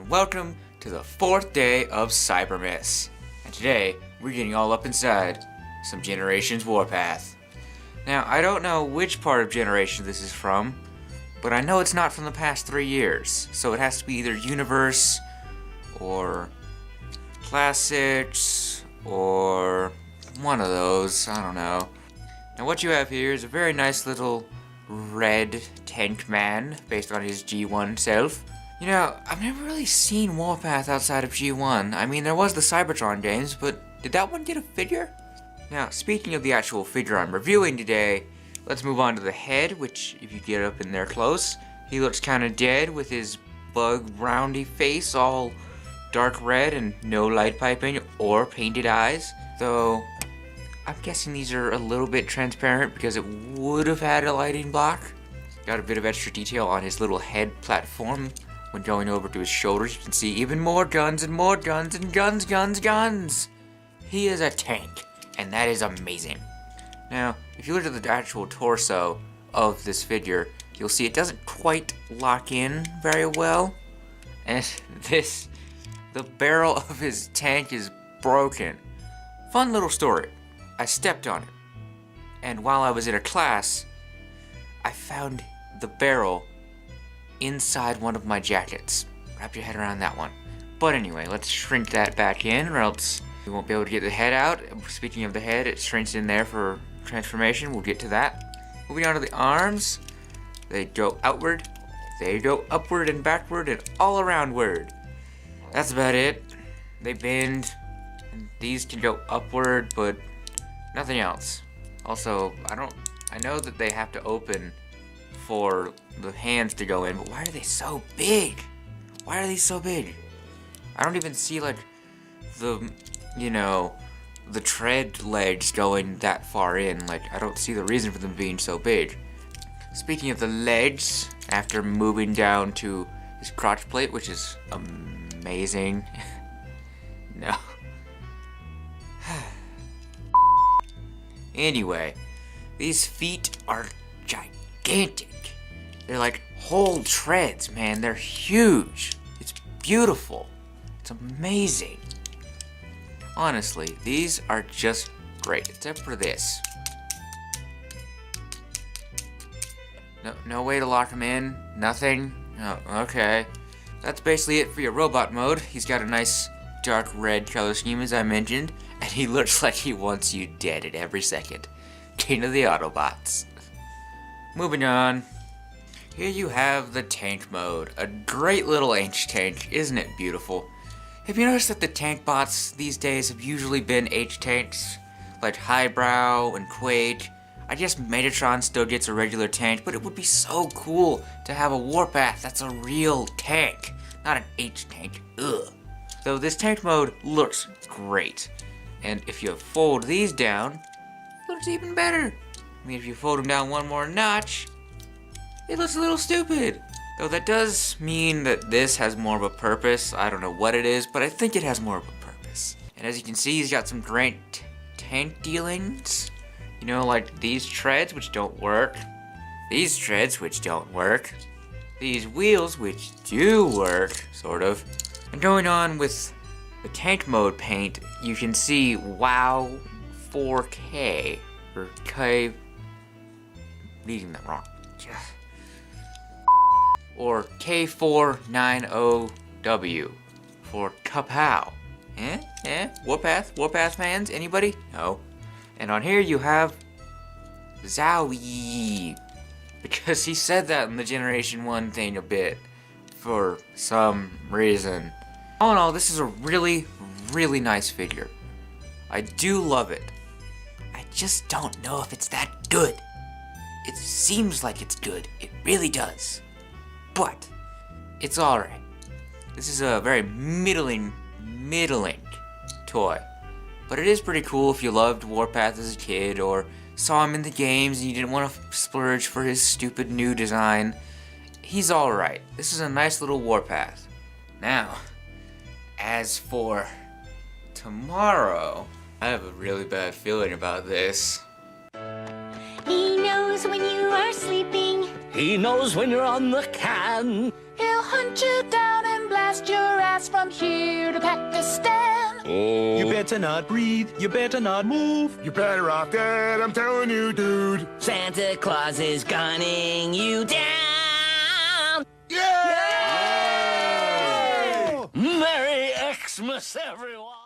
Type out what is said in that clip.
and welcome to the 4th day of Cybermiss. And today, we're getting all up inside some Generations Warpath. Now, I don't know which part of Generation this is from, but I know it's not from the past 3 years, so it has to be either Universe, or Classics, or one of those, I don't know. Now what you have here is a very nice little red tank man, based on his G1 self. You know, I've never really seen Warpath outside of G1. I mean, there was the Cybertron games, but did that one get a figure? Now, speaking of the actual figure I'm reviewing today, let's move on to the head, which, if you get up in there close, he looks kinda dead with his bug roundy face all dark red and no light piping or painted eyes. Though, I'm guessing these are a little bit transparent because it would have had a lighting block. Got a bit of extra detail on his little head platform. When going over to his shoulders, you can see even more guns and more guns and guns. He is a tank, and that is amazing. Now, if you look at the actual torso of this figure, you'll see it doesn't quite lock in very well. And the barrel of his tank is broken. Fun little story. I stepped on it, and while I was in a class, I found the barrel inside one of my jackets. Wrap your head around that one. But anyway, let's shrink that back in, or else we won't be able to get the head out. Speaking of the head, it shrinks in there for transformation. We'll get to that. Moving on to the arms, they go outward, they go upward and backward and all aroundward. That's about it. They bend. These can go upward, but nothing else. Also, I know that they have to open for the hands to go in, but why are they so big? Why are these so big? I don't even see like the tread legs going that far in. Like, I don't see the reason for them being so big. Speaking of the legs, after moving down to his crotch plate, which is amazing. No. Anyway, these feet are gigantic. They're like whole treads, man. They're huge. It's beautiful. It's amazing. Honestly, these are just great, except for this. No way to lock him in? Nothing? Oh, okay. That's basically it for your robot mode. He's got a nice dark red color scheme, as I mentioned, and he looks like he wants you dead at every second. King of the Autobots. Moving on. Here you have the tank mode. A great little H-tank, isn't it beautiful? Have you noticed that the tank bots these days have usually been H-tanks? Like Highbrow and Quake. I guess Megatron still gets a regular tank, but it would be so cool to have a Warpath that's a real tank, not an H-tank. Ugh. So this tank mode looks great. And if you fold these down, it looks even better. I mean, if you fold them down one more notch, it looks a little stupid. Though that does mean that this has more of a purpose. I don't know what it is, but I think it has more of a purpose. And as you can see, he's got some great tank dealings. You know, like these treads, which don't work. These treads, which don't work. These wheels, which do work, sort of. And going on with the tank mode paint, you can see WOW 4K, or K, reading that wrong, or K490W for Kapow. Warpath fans, anybody? No. And on here you have Zowie, because he said that in the Generation 1 thing a bit, for some reason. All in all, this is a really, really nice figure. I do love it. I just don't know if it's that good. It seems like it's good. It really does. But it's alright. This is a very middling toy. But it is pretty cool if you loved Warpath as a kid, or saw him in the games and you didn't want to splurge for his stupid new design. He's alright. This is a nice little Warpath. Now, as for tomorrow, I have a really bad feeling about this. He knows when you are sleeping. He knows when you're on the can. He'll hunt you down and blast your at the stem. Oh. You better not breathe, you better not move. You're better off dead, I'm telling you, dude. Santa Claus is gunning you down. Yeah! Merry Xmas, everyone!